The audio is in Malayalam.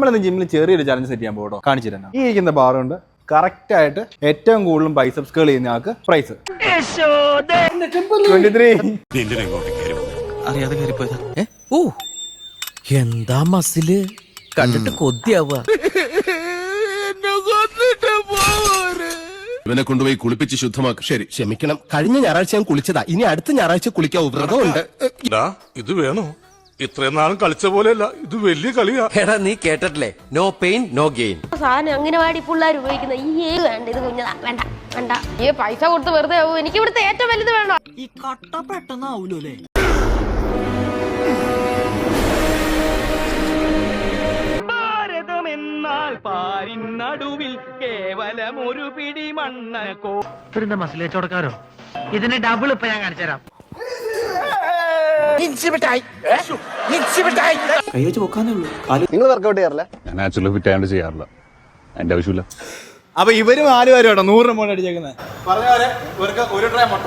നമ്മളിന്ന് ജിമ്മിൽ ചെറിയൊരു ചലഞ്ച് സെറ്റ് ചെയ്യാൻ പോകട്ടോ. കാണിച്ചു തരാം. ഈ ഇരിക്കുന്ന ബാർ കൊണ്ട് കറക്റ്റ് ആയിട്ട് ഏറ്റവും കൂടുതലും ബൈസെപ്സ് കേൾ ചെയ്യുന്ന ആൾക്ക് പ്രൈസ് 23. അറിയാതെ കയറിപ്പോയതാ. ഓ എന്താ മസില് കണ്ടിട്ട് കൊതിയാവുക. ഇവനെ കൊണ്ടുപോയി കുളിപ്പിച്ച് ശുദ്ധമാക്കും. ശരി, ക്ഷമിക്കണം. കഴിഞ്ഞ ഞായറാഴ്ച ഞാൻ കുളിച്ചതാ. ഇനി അടുത്ത ഞായറാഴ്ച കുളിക്കാവൂ. വ്രതമുണ്ട്. ഇത് വേണോ? ഇത്രയും നാളും കളിച്ച പോലെയല്ല, ഇത് വലിയ കളിയാ. എടാ നീ കേട്ടിട്ടില്ലേ, നോ പെയിൻ നോ ഗെയിൻ. സാധനം അംഗനവാടി പിള്ളേർ ഉപയോഗിക്കുന്ന ഈ വേണ്ട, ഇത് കുഞ്ഞതാ, വേണ്ട വേണ്ട. ഈ പൈസ കൊടുത്ത് വെറുതെ ആവും. എനിക്ക് ഇവിടുത്തെ ഏറ്റവും വലുത് വേണോ? ഈ കട്ട പെട്ടെന്നാവൂലേ? ഭാരതമെന്നാൽ പാരിനടുവിൽ കേവലം ഒരു പിടി മണ്ണക്കോ. ഇതിന്റെ മസിലേ ചോടക്കാരോ? ഇതിന് ഡബിൾ ഇപ്പൊ ഞാൻ കാണിച്ചു തരാം. നിങ്ങൾ വർക്കൗട്ട് ചെയ്യാറില്ല? ഞാൻ നാച്ചുറൽ ഫിറ്റ് ആയതുകൊണ്ട് ചെയ്യാറില്ല. എന്റെ ആവശ്യമില്ല. അപ്പൊ ഇവരും 4 പേരും കേട്ടോ 100 മുകളിൽ അടിച്ചേക്കുന്നത്. പറഞ്ഞ പോലെ ഇവർക്ക് ഒരു ട്രേ മുട്ട